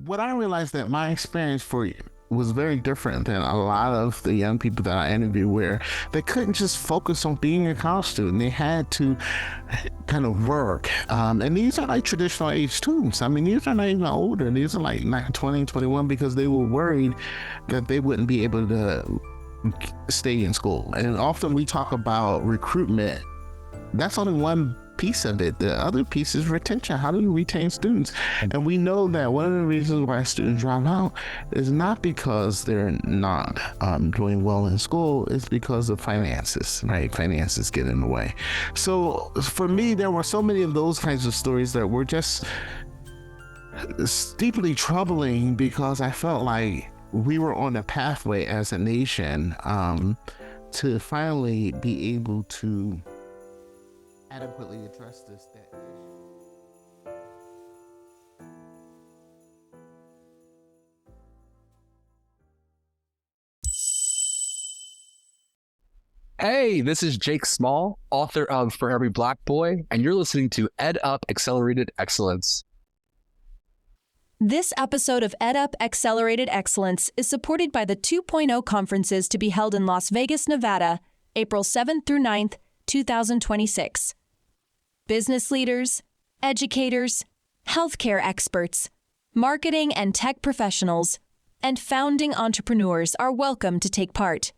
what I realized that my experience was very different than a lot of the young people that I interviewed, where they couldn't just focus on being a college student. They had to kind of work. And these are like traditional age students. I mean, these are not even older. These are like 20, 21, because they were worried that they wouldn't be able to stay in school. And often we talk about recruitment. That's only one piece of it. The other piece is retention. How do you retain students? And we know that one of the reasons why students drop out is not because they're not doing well in school. It's because of finances, right? Finances get in the way. So for me, there were so many of those kinds of stories that were just deeply troubling, because I felt like we were on a pathway as a nation to finally be able to adequately address that issue. Hey, this is Jake Small, author of For Every Black Boy, and you're listening to Ed Up Accelerated Excellence. This episode of Ed Up Accelerated Excellence is supported by the 2.0 conferences to be held in Las Vegas, Nevada, April 7th through 9th, 2026. Business leaders, educators, healthcare experts, marketing and tech professionals, and founding entrepreneurs are welcome to take part.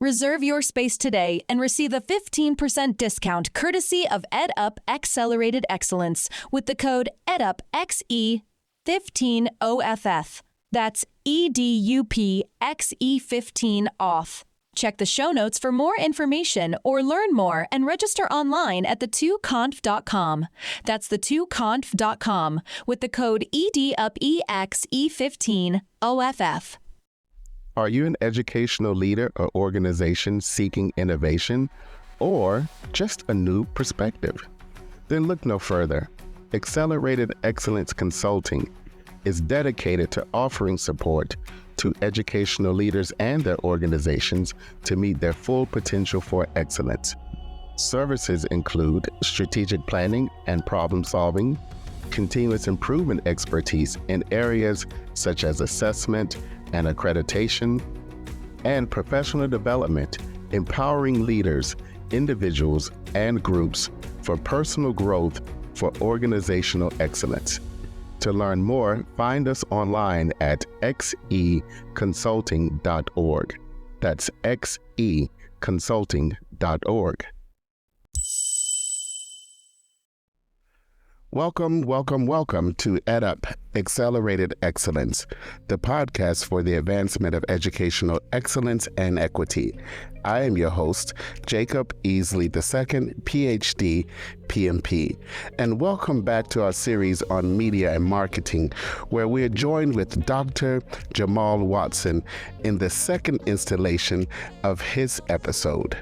Reserve your space today and receive a 15% discount courtesy of Ed Up Accelerated Excellence with the code EDUPXE15OFF. That's EDUPXE15 off. Check the show notes for more information or learn more and register online at the2conf.com. That's the2conf.com with the code EDUPXE15OFF. Are you an educational leader or organization seeking innovation, or just a new perspective? Then look no further. Accelerated Excellence Consulting is dedicated to offering support to educational leaders and their organizations to meet their full potential for excellence. Services include strategic planning and problem solving, continuous improvement expertise in areas such as assessment and accreditation, and professional development, empowering leaders, individuals, and groups for personal growth for organizational excellence. To learn more, find us online at xeconsulting.org. That's xeconsulting.org. Welcome to Ed Up Accelerated Excellence, the podcast for the advancement of educational excellence and equity. I am your host, Jacob Easley II, PhD, PMP, and welcome back to our series on media and marketing, where we are joined with Dr. Jamal Watson in the second installation of his episode.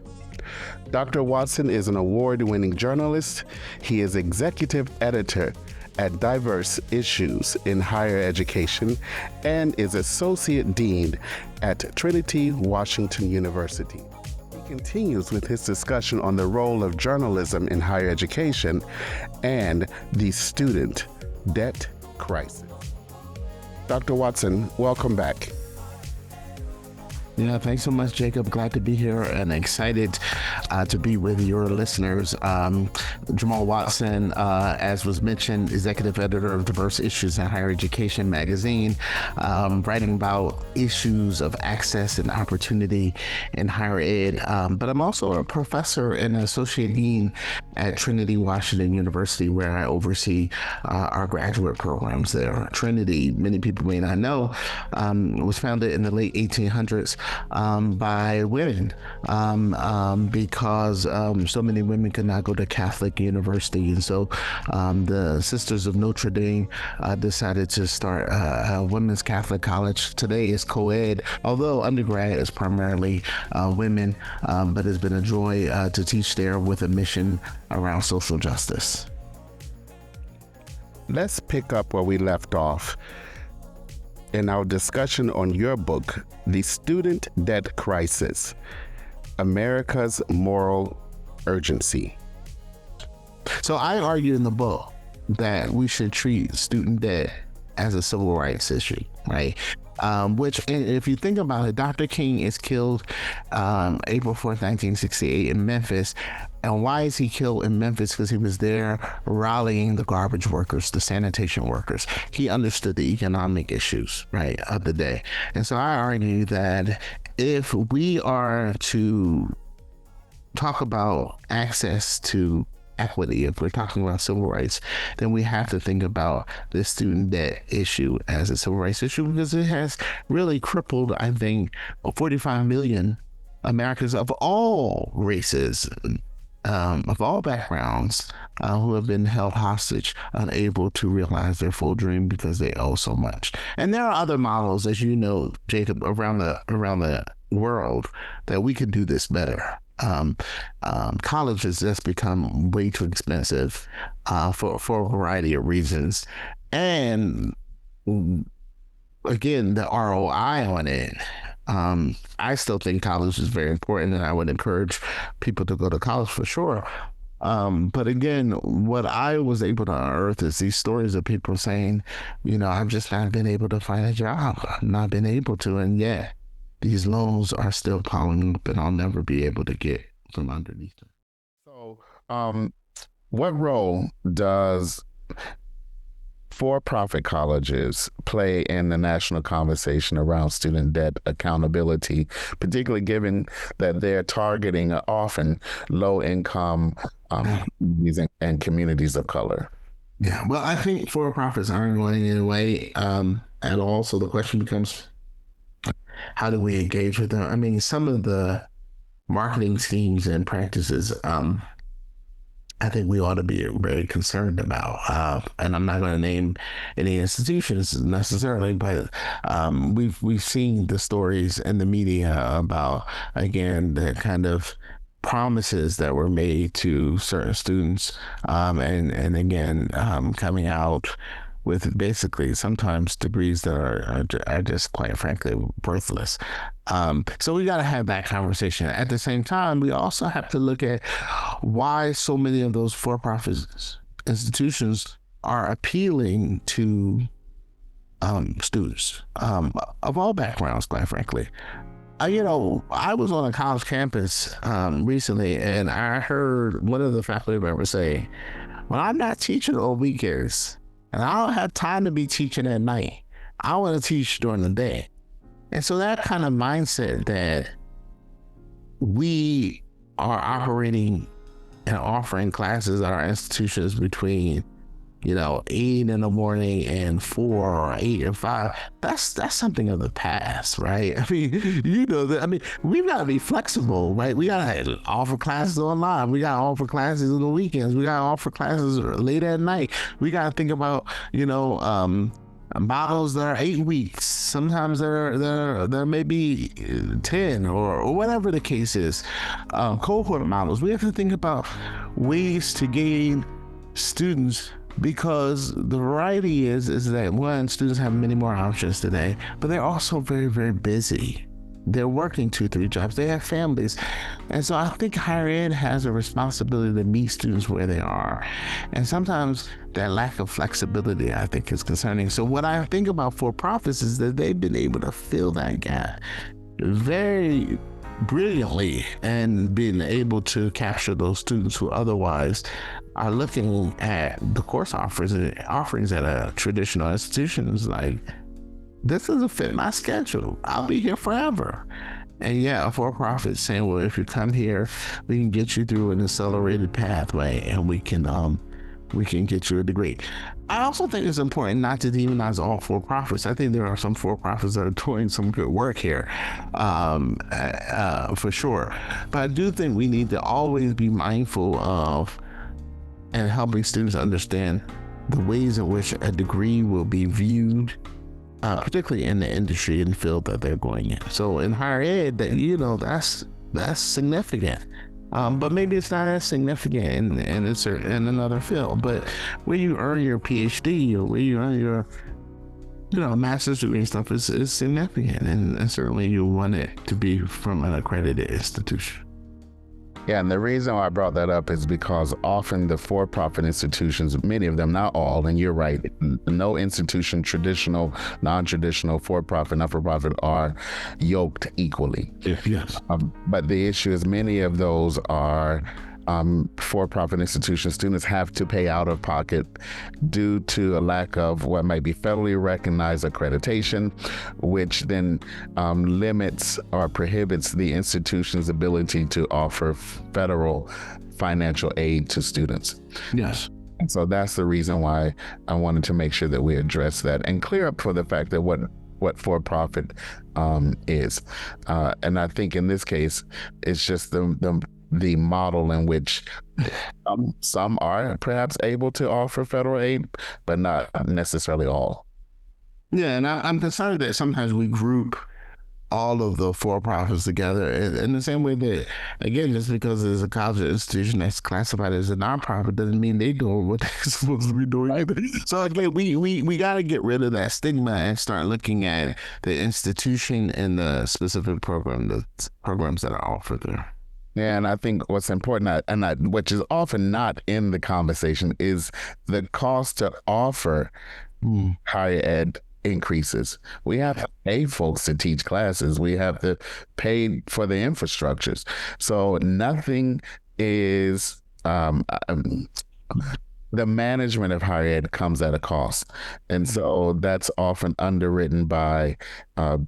Dr. Watson is an award-winning journalist. He is executive editor at Diverse Issues in Higher Education and is associate dean at Trinity Washington University. He continues with his discussion on the role of journalism in higher education and the student debt crisis. Dr. Watson, welcome back. Yeah, thanks so much, Jacob. Glad to be here and excited to be with your listeners. Jamal Watson, as was mentioned, executive editor of Diverse Issues in Higher Education magazine, writing about issues of access and opportunity in higher ed. But I'm also a professor and associate dean at Trinity Washington University, where I oversee our graduate programs there. Trinity, many people may not know, was founded in the late 1800s by women because so many women could not go to Catholic university, and so the Sisters of Notre Dame decided to start a women's Catholic college. Today is co-ed, although undergrad is primarily women, but it's been a joy to teach there with a mission around social justice. Let's pick up where we left off in our discussion on your book, The Student Debt Crisis, America's Moral Urgency. So I argue in the book that we should treat student debt as a civil rights issue, right? Which, if you think about it, Dr. King is killed April 4th, 1968 in Memphis. And why is he killed in Memphis? Because he was there rallying the garbage workers, the sanitation workers. He understood the economic issues, right, of the day. And so I argue that if we are to talk about access to equity, if we're talking about civil rights, then we have to think about the student debt issue as a civil rights issue, because it has really crippled, I think, 45 million Americans of all races, of all backgrounds, who have been held hostage, unable to realize their full dream because they owe so much. And there are other models, as you know, Jacob, around the world that we can do this better. College has just become way too expensive for a variety of reasons, and again, the ROI on it. I still think college is very important, and I would encourage people to go to college for sure. But again, what I was able to unearth is these stories of people saying, I've just not been able to find a job, not been able to, and yet these loans are still piling up, and I'll never be able to get from underneath them. So, what role does for-profit colleges play in the national conversation around student debt accountability, particularly given that they're targeting often low-income and communities of color? Yeah, well, I think for-profits aren't going away at all. So the question becomes, how do we engage with them? I mean, some of the marketing schemes and practices, I think we ought to be very concerned about. And I'm not going to name any institutions necessarily, but we've seen the stories in the media about, again, the kind of promises that were made to certain students, and again, coming out with basically sometimes degrees that are just, quite frankly, worthless. So we got to have that conversation. At the same time, we also have to look at why so many of those for-profit institutions are appealing to students of all backgrounds, quite frankly. I was on a college campus recently, and I heard one of the faculty members say, "Well, I'm not teaching on weekends, and I don't have time to be teaching at night. I want to teach during the day." And so that kind of mindset that we are operating and offering classes at our institutions between 8 in the morning and 4, or 8 and 5, that's something of the past, right? I mean, we've got to be flexible, right? We got to offer classes online. We got to offer classes on the weekends. We got to offer classes late at night. We got to think about, models that are 8 weeks. Sometimes there may be 10 or whatever the case is. Cohort models. We have to think about ways to gain students, because the variety is that, one, students have many more options today, but they're also very, very busy. They're working 2-3 jobs. They have families. And so I think higher ed has a responsibility to meet students where they are. And sometimes that lack of flexibility, I think, is concerning. So what I think about for-profits is that they've been able to fill that gap very brilliantly, and being able to capture those students who otherwise are looking at the course offerings at traditional institutions like, this doesn't fit my schedule. I'll be here forever. And yeah, a for-profit saying, well, if you come here, we can get you through an accelerated pathway, and we can get you a degree. I also think it's important not to demonize all for-profits. I think there are some for-profits that are doing some good work here, for sure. But I do think we need to always be mindful of and helping students understand the ways in which a degree will be viewed, particularly in the industry and field that they're going in. So in higher ed, that's significant. But maybe it's not as significant in another field. But where you earn your PhD, or where you earn your master's degree and stuff is significant, and certainly you want it to be from an accredited institution. Yeah, and the reason why I brought that up is because often the for-profit institutions, many of them, not all, and you're right, no institution, traditional, non-traditional, for-profit, not-for-profit, are yoked equally. Yes. But the issue is many of those are for-profit institutions. Students have to pay out of pocket due to a lack of what might be federally recognized accreditation, which then limits or prohibits the institution's ability to offer federal financial aid to students. Yes. And so that's the reason why I wanted to make sure that we address that and clear up for the fact that what for-profit is. And I think in this case, it's just the model in which some are perhaps able to offer federal aid, but not necessarily all. Yeah, and I'm concerned that sometimes we group all of the for-profits together in the same way that, again, just because there's a college institution that's classified as a nonprofit doesn't mean they doing what they're supposed to be doing either. So again, we got to get rid of that stigma and start looking at the institution and the specific the programs that are offered there. Yeah, and I think what's important, which is often not in the conversation, is the cost to offer higher ed increases. We have to pay folks to teach classes. We have to pay for the infrastructures. So nothing is, the management of higher ed comes at a cost. And so that's often underwritten by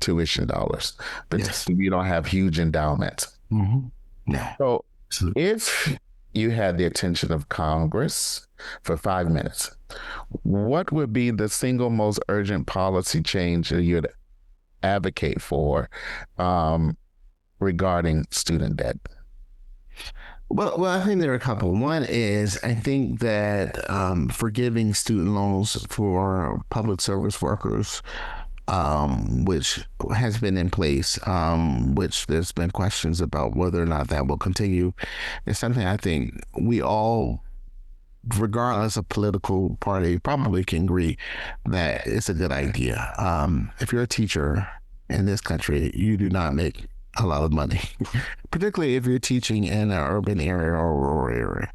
tuition dollars. But Yes. you don't have huge endowments. Mm-hmm. Yeah. So if you had the attention of Congress for 5 minutes, what would be the single most urgent policy change that you'd advocate for regarding student debt? Well, I think there are a couple. One is I think that forgiving student loans for public service workers, which has been in place, which there's been questions about whether or not that will continue, is something I think we all, regardless of political party, probably can agree that it's a good idea. If you're a teacher in this country, you do not make a lot of money, particularly if you're teaching in an urban area or rural area.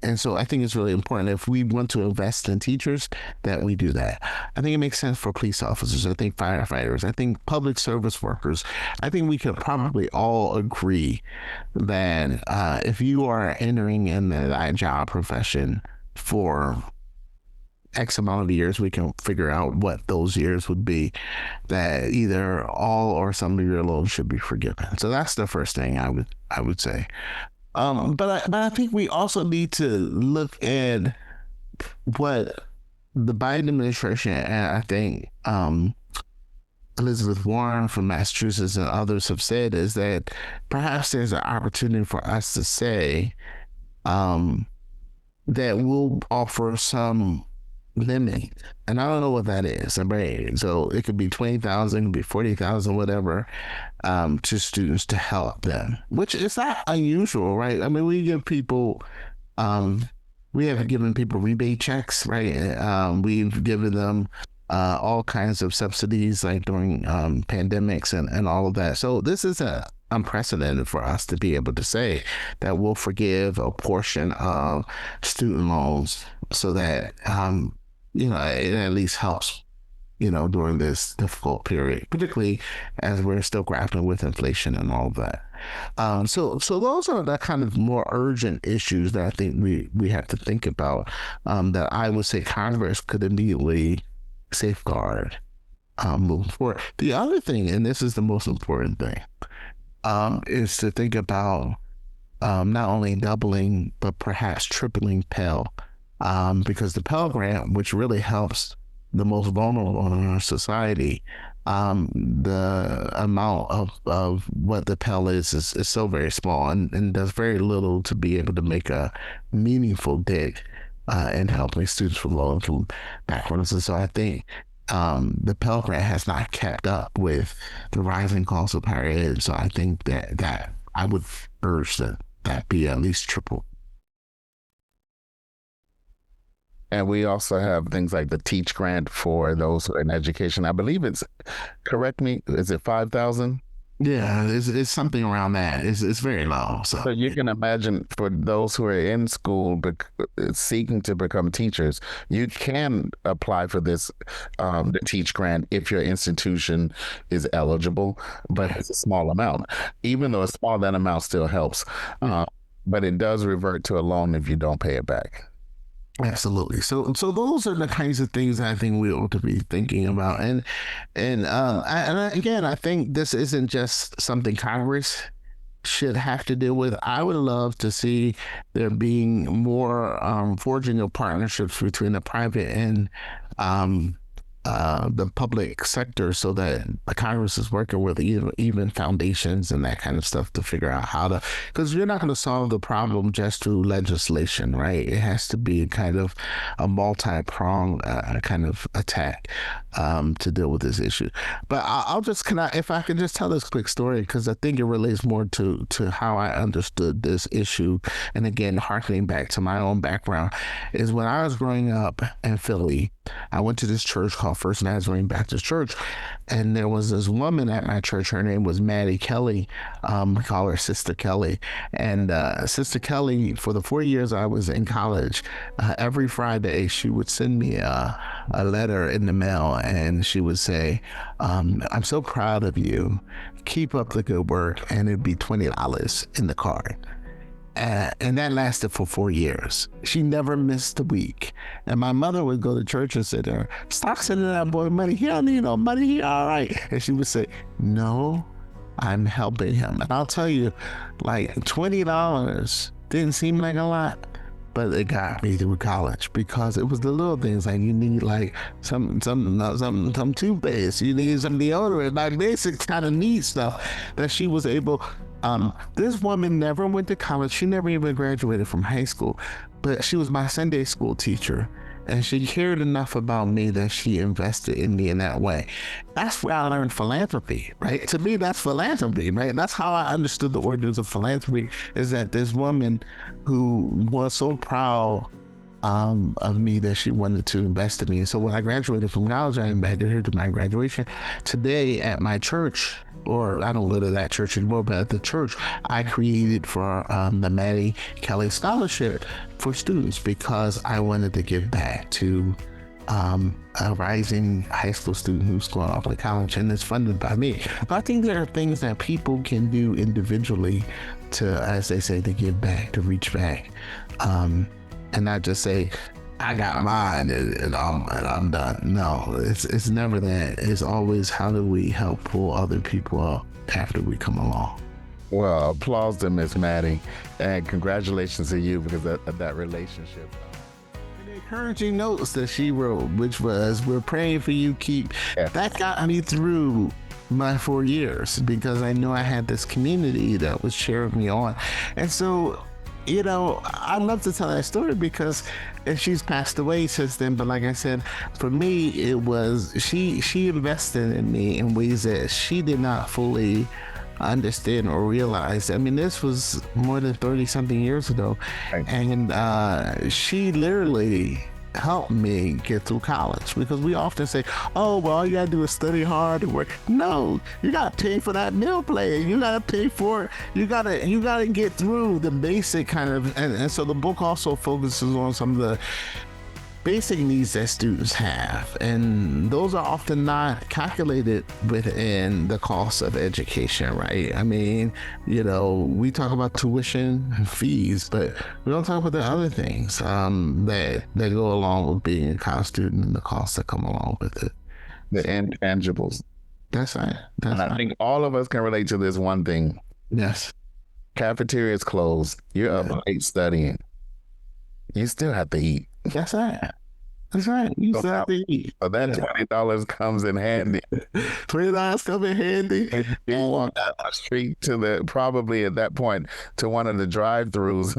And so I think it's really important if we want to invest in teachers that we do that. I think it makes sense for police officers. I think firefighters. I think public service workers. I think we could probably all agree that if you are entering in that job profession for X amount of years, we can figure out what those years would be, that either all or some of your loans should be forgiven. So that's the first thing I would say. But I think we also need to look at what the Biden administration, and I think Elizabeth Warren from Massachusetts and others have said, is that perhaps there's an opportunity for us to say that we'll offer some limit, and I don't know what that is. So it could be 20,000, it could be 40,000, whatever, to students to help them, which is not unusual, right? I mean, we give people, we have given people rebate checks, right? We've given them all kinds of subsidies, like during pandemics and all of that. So this is unprecedented for us to be able to say that we'll forgive a portion of student loans so that it at least helps, during this difficult period, particularly as we're still grappling with inflation and all of that. So those are the kind of more urgent issues that I think we have to think about, that I would say Congress could immediately safeguard moving forward. The other thing, and this is the most important thing, is to think about not only doubling, but perhaps tripling Pell, because the Pell Grant, which really helps the most vulnerable in our society, the amount of what the Pell is so very small and does very little to be able to make a meaningful dent in helping students from low-income backgrounds. And so I think the Pell Grant has not kept up with the rising cost of higher ed. So I think that I would urge that be at least triple. And we also have things like the Teach Grant for those in education. I believe it's, correct me, is it 5,000? Yeah, it's something around that. It's very low. So So you can imagine for those who are in school seeking to become teachers, you can apply for this the Teach Grant if your institution is eligible, but it's a small amount. Even though it's small, that amount still helps. Uh, but it does revert to a loan if you don't pay it back. absolutely. So those are the kinds of things I think we ought to be thinking about. Again, I think this isn't just something Congress should have to deal with. I would love to see there being more forging of partnerships between the private and um, the public sector, so that the Congress is working with even foundations and that kind of stuff to figure out how to, because you're not going to solve the problem just through legislation, right? It has to be kind of a multi-pronged kind of attack to deal with this issue. But I'll just, if I can just tell this quick story, because I think it relates more to how I understood this issue. And again, harkening back to my own background, is when I was growing up in Philly, I went to this church called First Nazarene Baptist Church, and there was this woman at my church. Her name was Maddie Kelly. We call her Sister Kelly. And Sister Kelly, for the 4 years I was in college, every Friday she would send me a letter in the mail, and she would say, "I'm so proud of you. Keep up the good work," and it'd be $20 in the card. And that lasted for 4 years. She never missed a week. And my mother would go to church and say to her, "Stop sending that boy money. He don't need no money. He all right." And she would say, "No, I'm helping him." And I'll tell you, like, $20 didn't seem like a lot, but it got me through college, because it was the little things, like you need like some toothpaste, you need some deodorant, like basic kind of neat stuff that she was able. This woman never went to college. She never even graduated from high school, but she was my Sunday school teacher. And she cared enough about me that she invested in me in that way. That's where I learned philanthropy, right? To me, that's philanthropy, right? That's how I understood the origins of philanthropy, is that this woman who was so proud of me that she wanted to invest in me. So when I graduated from college, I invited her to my graduation. Today at my church, or I don't go to that church anymore, but at the church, I created for the Maddie Kelly Scholarship for students, because I wanted to give back to a rising high school student who's going off to college, and it's funded by me. But I think there are things that people can do individually to, as they say, to give back, to reach back. And not just say, "I got mine and I'm done." No, it's never that. It's always, how do we help pull other people up after we come along? Well, applause to Miss Maddie, and congratulations to you because of that relationship. The encouraging notes that she wrote, which was, "We're praying for you, keep," that got me through my 4 years, because I knew I had this community that was cheering me on. And so, I love to tell that story, because she's passed away since then. But like I said, for me, it was, she invested in me in ways that she did not fully understand or realize. I mean, this was more than 30 something years ago. Right. And she literally helped me get through college, because we often say, "Oh, well, all you gotta do is study hard and work." No, you gotta pay for that meal plan. You gotta pay for it. You gotta get through the basic kind of, and so the book also focuses on some of the basic needs that students have, and those are often not calculated within the cost of education, right? I mean, we talk about tuition and fees, but we don't talk about the other things that go along with being a college student, and the costs that come along with it. The intangibles. That's right. And I think all of us can relate to this one thing. Yes. Cafeteria's closed. You're up late studying. You still have to eat. That's right. That's right. You still have to eat. So that $20 comes in handy. $20 come in handy. You walk down the street to probably at that point, to one of the drive-throughs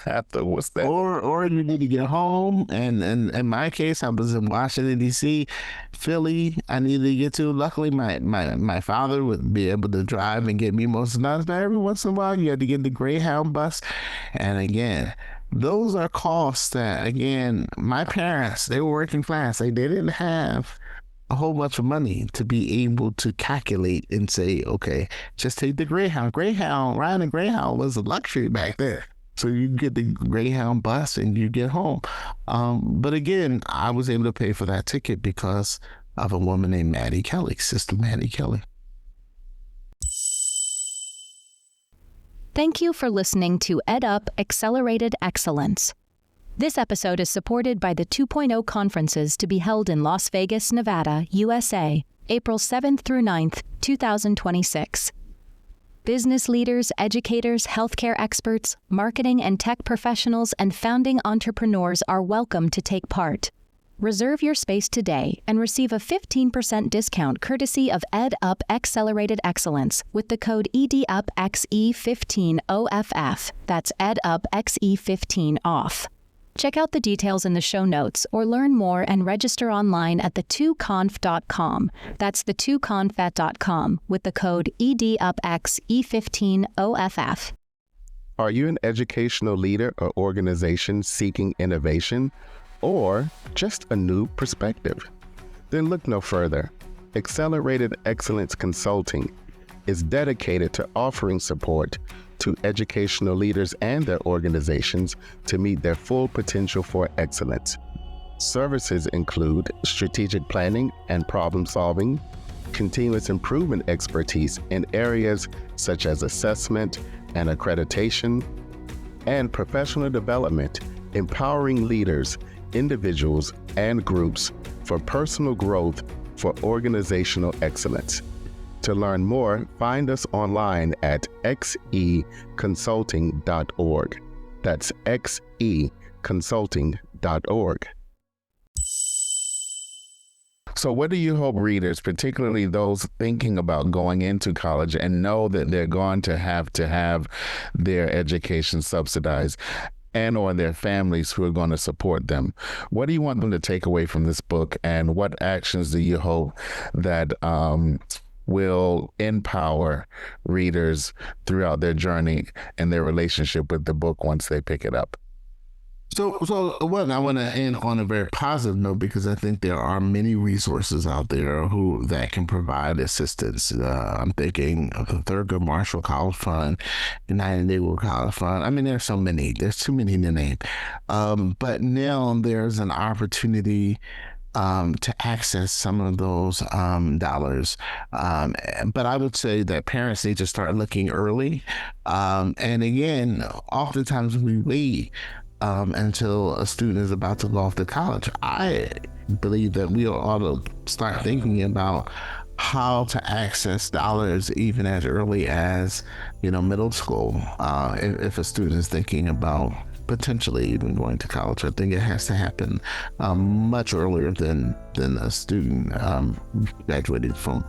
after, what's that? Or you need to get home. And in my case, I was in Washington, D.C., Philly, I needed to get to. Luckily, my father would be able to drive and get me most of the times. But every once in a while, you had to get the Greyhound bus. And again, those are costs that, again, my parents, they were working class. They didn't have a whole bunch of money to be able to calculate and say, okay, just take the Greyhound. Riding a Greyhound was a luxury back then. So you get the Greyhound bus and you get home. But again, I was able to pay for that ticket because of a woman named Maddie Kelly, Sister Maddie Kelly. Thank you for listening to EdUp Accelerated Excellence. This episode is supported by the 2.0 conferences to be held in Las Vegas, Nevada, USA, April 7th through 9th, 2026. Business leaders, educators, healthcare experts, marketing and tech professionals, and founding entrepreneurs are welcome to take part. Reserve your space today and receive a 15% discount courtesy of EdUp Accelerated Excellence with the code EDUPXE15OFF. That's EdUPXE15OFF. Check out the details in the show notes or learn more and register online at the2conf.com. That's the2conf.com with the code EDUPXE15OFF. Are you an educational leader or organization seeking innovation or just a new perspective? Then look no further. Accelerated Excellence Consulting is dedicated to offering support to educational leaders and their organizations to meet their full potential for excellence. Services include strategic planning and problem solving, continuous improvement expertise in areas such as assessment and accreditation, and professional development, empowering leaders, individuals, and groups for personal growth for organizational excellence. To learn more, find us online at xeconsulting.org. That's xeconsulting.org. So what do you hope readers, particularly those thinking about going into college and know that they're going to have their education subsidized, and or their families who are going to support them, what do you want them to take away from this book, and what actions do you hope that will empower readers throughout their journey and their relationship with the book once they pick it up? So I want to end on a very positive note, because I think there are many resources out there that can provide assistance. I'm thinking of the Thurgood Marshall College Fund, United Negro College Fund. I mean, there's so many. There's too many to name. But now there's an opportunity to access some of those dollars. But I would say that parents need to start looking early. And again, oftentimes we wait until a student is about to go off to college. I believe that we ought to start thinking about how to access dollars even as early as, middle school. If a student is thinking about potentially even going to college, I think it has to happen much earlier than a student graduated from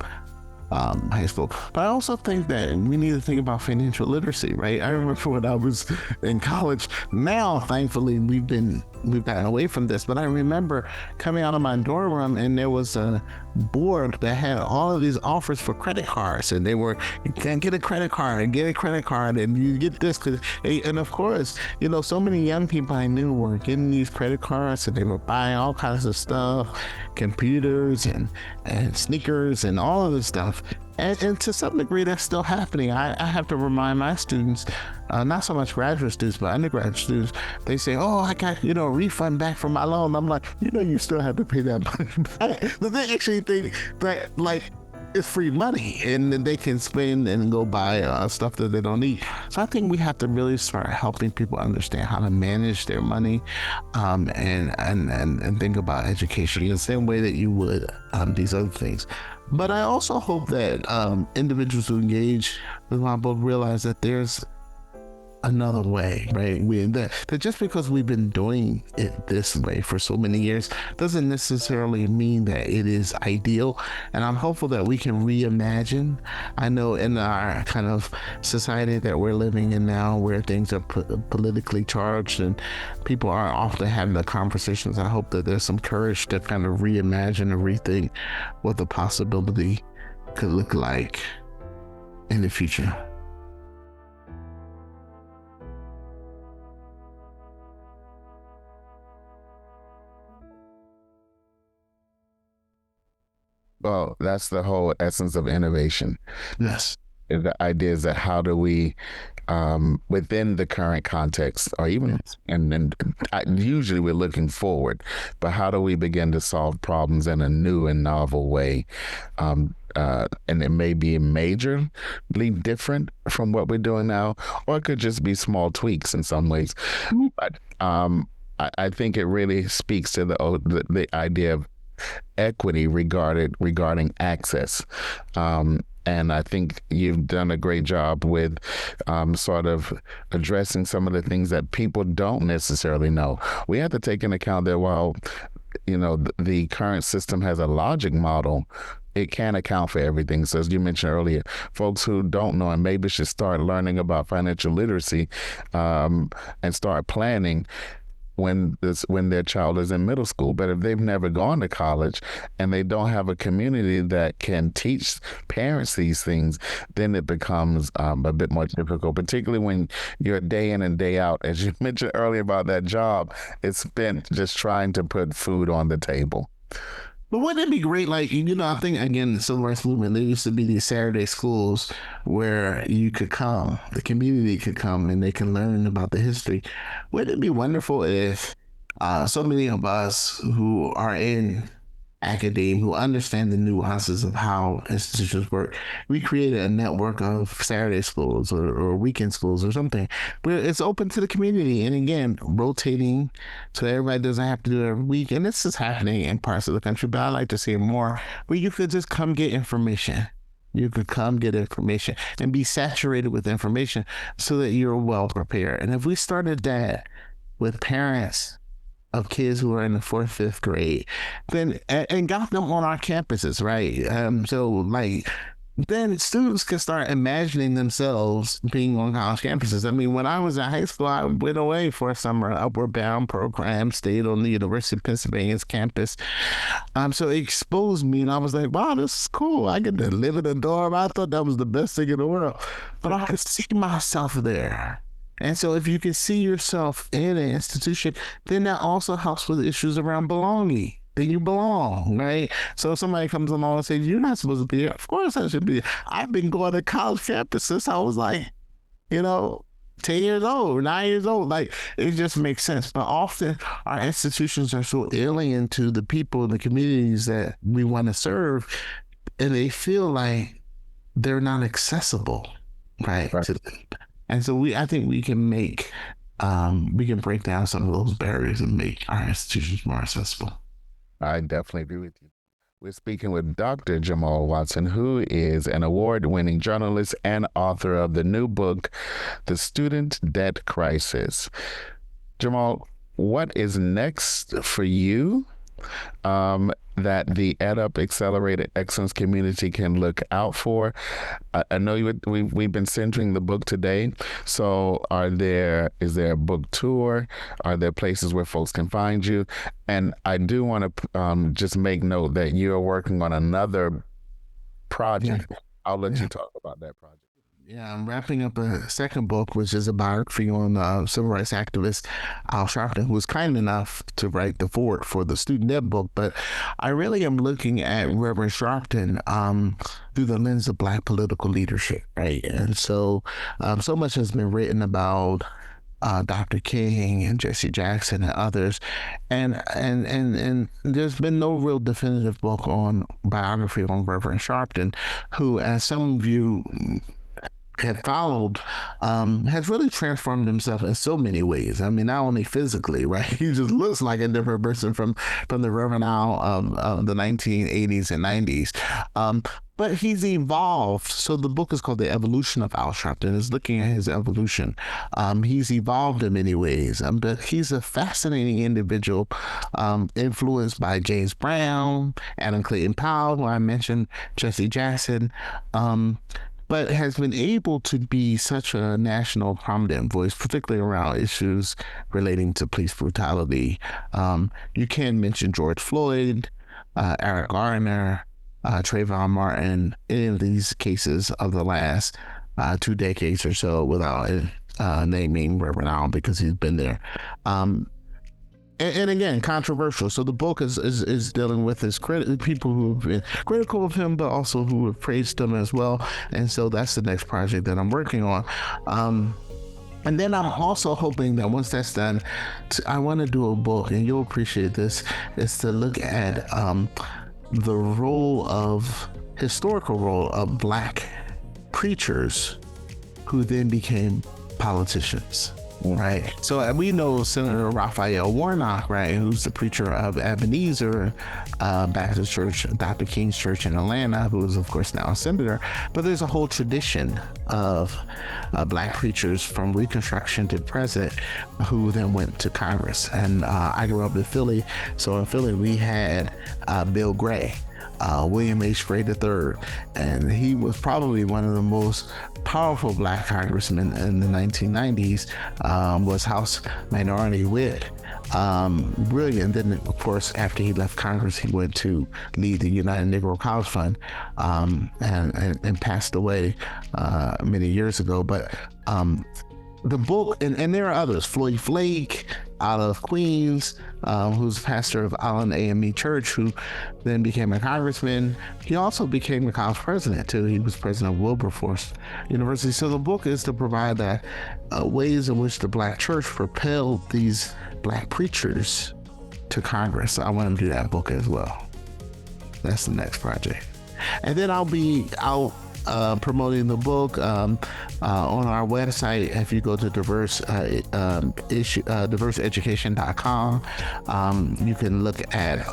high school. But I also think that we need to think about financial literacy, right? I remember when I was in college. Now, thankfully, we've gotten away from this, but I remember coming out of my dorm room and there was a board that had all of these offers for credit cards, and they were, you can get a credit card and you get this, and of course, so many young people I knew were getting these credit cards, and they were buying all kinds of stuff, computers and sneakers and all of this stuff. And to some degree, that's still happening. I have to remind my students, not so much graduate students, but undergraduate students, they say, oh, I got, a refund back from my loan. I'm like, you still have to pay that money back. But they actually think that, it's free money, and then they can spend and go buy stuff that they don't need. So I think we have to really start helping people understand how to manage their money, and think about education in the same way that you would these other things. But I also hope that individuals who engage with my book realize that there's another way, right? That just because we've been doing it this way for so many years doesn't necessarily mean that it is ideal. And I'm hopeful that we can reimagine. I know in our kind of society that we're living in now, where things are politically charged and people are often having the conversations, I hope that there's some courage to kind of reimagine and rethink what the possibility could look like in the future. Well, that's the whole essence of innovation. Yes. The idea is that how do we, within the current context, or even, Yes. and usually we're looking forward, but how do we begin to solve problems in a new and novel way? And it may be majorly different from what we're doing now, or it could just be small tweaks in some ways. But I think it really speaks to the idea of equity regarding access. And I think you've done a great job with sort of addressing some of the things that people don't necessarily know. We have to take into account that while the current system has a logic model, it can't account for everything. So as you mentioned earlier, folks who don't know and maybe should start learning about financial literacy and start planning when their child is in middle school. But if they've never gone to college and they don't have a community that can teach parents these things, then it becomes a bit more difficult, particularly when you're day in and day out. As you mentioned earlier about that job, it's spent just trying to put food on the table. But wouldn't it be great? Like, I think, again, the civil rights movement, there used to be these Saturday schools where you could come, the community could come, and they can learn about the history. Wouldn't it be wonderful if so many of us who are in academia, who understand the nuances of how institutions work, we created a network of Saturday schools or weekend schools or something where it's open to the community, and again, rotating so everybody doesn't have to do it every week. And this is happening in parts of the country, but I like to see it more where you could just come get information. You could come get information and be saturated with information so that you're well prepared. And if we started that with parents of kids who are in the 4th, 5th grade, then and got them on our campuses, right? So like, then students can start imagining themselves being on college campuses. I mean, when I was in high school, I went away for a summer upward bound program, stayed on the University of Pennsylvania's campus. So it exposed me, and I was like, wow, this is cool. I get to live in a dorm. I thought that was the best thing in the world, but I could see myself there. And so if you can see yourself in an institution, then that also helps with issues around belonging. Then you belong, right? So if somebody comes along and says, you're not supposed to be here, of course I should be here. I've been going to college campus since I was like, 10 years old, 9 years old. Like, it just makes sense. But often our institutions are so alien to the people and the communities that we want to serve, and they feel like they're not accessible, right. To them. And so I think we can we can break down some of those barriers and make our institutions more accessible. I definitely agree with you. We're speaking with Dr. Jamal Watson, who is an award-winning journalist and author of the new book, The Student Debt Crisis. Jamal, what is next for you that the EdUp Accelerated Excellence community can look out for? I know we've been centering the book today. So is there a book tour? Are there places where folks can find you? And I do want to just make note that you're working on another project. Yeah. I'll let you talk about that project. Yeah, I'm wrapping up a second book, which is a biography on civil rights activist Al Sharpton, who was kind enough to write the foreword for the student debt book. But I really am looking at Reverend Sharpton through the lens of Black political leadership, right? And so, so much has been written about Dr. King and Jesse Jackson and others, and there's been no real definitive book on biography on Reverend Sharpton, who, as some of you have followed, has really transformed himself in so many ways. I mean, not only physically, right? He just looks like a different person from the Reverend Al of the 1980s and 90s. But he's evolved. So the book is called The Evolution of Al Sharpton. It's looking at his evolution. He's evolved in many ways, but he's a fascinating individual, influenced by James Brown, Adam Clayton Powell, who I mentioned, Jesse Jackson, but has been able to be such a national prominent voice, particularly around issues relating to police brutality. You can mention George Floyd, Eric Garner, Trayvon Martin, any of these cases of the last 2 decades or so, without naming Reverend Al because he's been there. and again, controversial. So the book is dealing with his people who have been critical of him, but also who have praised him as well. And so that's the next project that I'm working on. And then I'm also hoping that once that's done, I want to do a book, and you'll appreciate this, is to look at the historical role of Black preachers who then became politicians. Right. So we know Senator Raphael Warnock, right, who's the preacher of Ebenezer Baptist Church, Dr. King's Church in Atlanta, who is, of course, now a senator. But there's a whole tradition of Black preachers from Reconstruction to present who then went to Congress. And I grew up in Philly. So in Philly, we had Bill Gray. William H. Gray III, and he was probably one of the most powerful Black congressmen in the 1990s, was House Minority Whip. Brilliant. Then, of course, after he left Congress, he went to lead the United Negro College Fund, and passed away many years ago. But the book, and there are others, Floyd Flake out of Queens, who's pastor of Island AME Church, who then became a congressman. He also became a college president too. He was president of Wilberforce University. So the book is to provide that ways in which the Black church propelled these Black preachers to Congress. So I want to do that book as well. That's the next project. And then I'll be out promoting the book on our website. If you go to diverseeducation.com, you can look at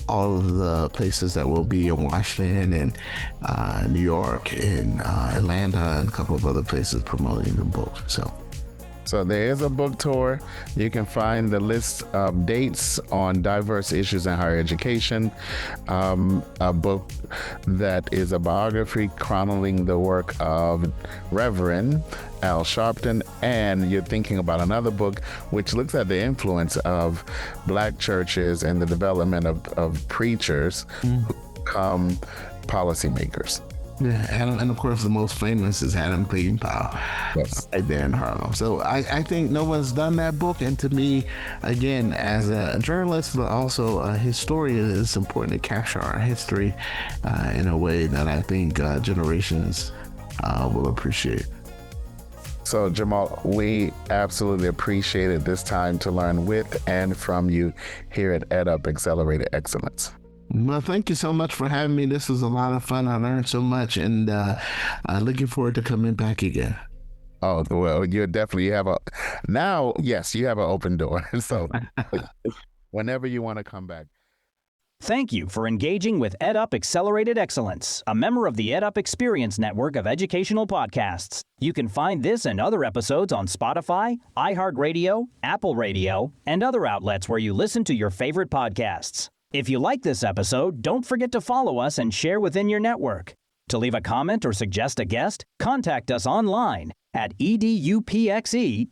all of the places that will be in Washington and New York and Atlanta and a couple of other places promoting the book. So there is a book tour. You can find the list of dates on diverse issues in higher education. A book that is a biography chronicling the work of Reverend Al Sharpton. And you're thinking about another book which looks at the influence of Black churches and the development of preachers who become policymakers. Yeah, and of course the most famous is Adam Clayton Powell, Yes. right there in Harlem. So I think no one's done that book, and to me, again, as a journalist but also a historian, it's important to capture our history in a way that I think generations will appreciate. So Jamal, we absolutely appreciated this time to learn with and from you here at EdUp Accelerated Excellence. Well, thank you so much for having me. This was a lot of fun. I learned so much, and looking forward to coming back again. Oh, well, you definitely have yes, you have an open door. So whenever you want to come back. Thank you for engaging with EdUp Accelerated Excellence, a member of the EdUp Experience Network of educational podcasts. You can find this and other episodes on Spotify, iHeartRadio, Apple Radio, and other outlets where you listen to your favorite podcasts. If you like this episode, don't forget to follow us and share within your network. To leave a comment or suggest a guest, contact us online at edupxe.com.